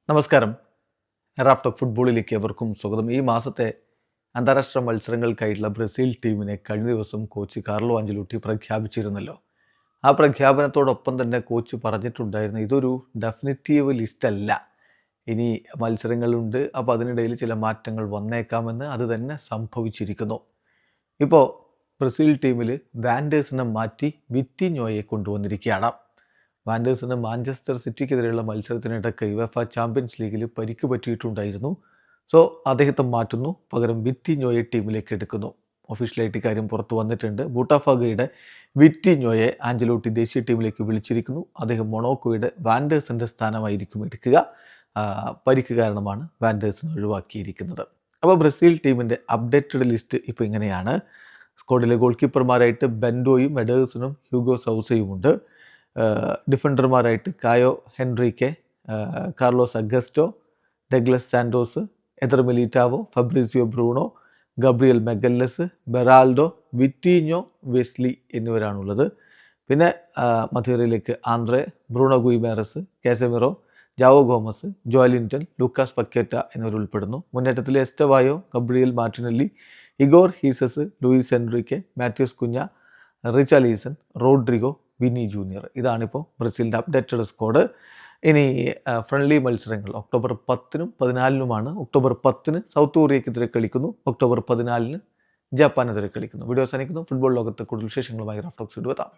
നമസ്കാരം. Raf talk ഫുട്ബോളിലേക്ക് എവർക്കും സ്വാഗതം. ഈ മാസത്തെ അന്താരാഷ്ട്ര മത്സരങ്ങൾക്കായിട്ടുള്ള ബ്രസീൽ ടീമിനെ കഴിഞ്ഞ ദിവസം കോച്ച് കാർലോ ആഞ്ചലോട്ടി പ്രഖ്യാപിച്ചിരുന്നല്ലോ. ആ പ്രഖ്യാപനത്തോടൊപ്പം തന്നെ കോച്ച് പറഞ്ഞിട്ടുണ്ടായിരുന്നു, ഇതൊരു ഡെഫിനിറ്റീവ് ലിസ്റ്റ് അല്ല. ഇനി മത്സരങ്ങളുണ്ട്, അപ്പോൾ അതിനിടയിൽ ചില മാറ്റങ്ങൾ വന്നേക്കാമെന്ന്. അത് തന്നെ സംഭവിച്ചിരിക്കുന്നു. ഇപ്പോൾ ബ്രസീൽ ടീമിൽ വാൻഡേഴ്സിനെ മാറ്റി വിറ്റിഞ്ഞോയെ കൊണ്ടുവന്നിരിക്കുകയാണ്. വാൻഡേഴ്സിന് മാഞ്ചസ്റ്റർ സിറ്റിക്കെതിരെയുള്ള മത്സരത്തിനിടയ്ക്ക് യുവേഫ ചാമ്പ്യൻസ് ലീഗിൽ പരിക്ക് പറ്റിയിട്ടുണ്ടായിരുന്നു. സോ അദ്ദേഹത്തെ മാറ്റുന്നു, പകരം വിറ്റിഞ്ഞോയെ ടീമിലേക്ക് എടുക്കുന്നു. ഒഫീഷ്യലായിട്ട് കാര്യം പുറത്തു വന്നിട്ടുണ്ട്. ബൂട്ടാഫാഗയുടെ വിറ്റിഞ്ഞോയെ ആഞ്ചലോട്ടി ദേശീയ ടീമിലേക്ക് വിളിച്ചിരിക്കുന്നു. അദ്ദേഹം മൊണോക്കോയുടെ വാൻഡേഴ്സിൻ്റെ സ്ഥാനമായിരിക്കും എടുക്കുക. പരിക്ക് കാരണമാണ് വാൻഡേഴ്സിനെ ഒഴിവാക്കിയിരിക്കുന്നത്. അപ്പോൾ ബ്രസീൽ ടീമിൻ്റെ അപ്ഡേറ്റഡ് ലിസ്റ്റ് ഇപ്പോൾ ഇങ്ങനെയാണ്. സ്ക്വാഡിലെ ഗോൾ കീപ്പർമാരായിട്ട് ബെൻഡോയും എഡേഴ്സണും ഹ്യൂഗോ സൗസയുമുണ്ട്. ഡിഫൻഡർമാരായിട്ട് Caio Henrique, Carlos Augusto, Douglas Santos, Eder Militao, Fabricio Bruno, Gabriel Magalhaes, Beraldo, Vitinho, Wesley എന്നിവരാണുള്ളത്. പിന്നെ മധ്യനിരയിലേക്ക് Andre, Bruno Guimaraes, Casemiro, Joao Gomes, Joelinton, Lucas Paqueta എന്നിവർ ഉൾപ്പെടുന്നു. മുന്നേറ്റത്തിൽ Estevao, Gabriel Martinelli, Igor Jesus, Luiz Henrique, Matheus Cunha, Richarlison, Rodrigo, Vini Junior. ഇതാണിപ്പോൾ ബ്രസീലിൻ്റെ updated squad. ഇനി friendly മത്സരങ്ങൾ ഒക്ടോബർ 10-നും 14-നുമാണ്. ഒക്ടോബർ 10-ന് സൗത്ത് കൊറിയക്കെതിരെ കളിക്കുന്നു. ഒക്ടോബർ 14-ന് ജപ്പാനെതിരെ കളിക്കുന്നു. വീഡിയോ അവസാനിക്കുന്നു. ഫുട്ബോൾ ലോകത്ത് കൂടുതൽ വിശേഷങ്ങളുമായി റാഫ് ടോക്സ് എത്താം.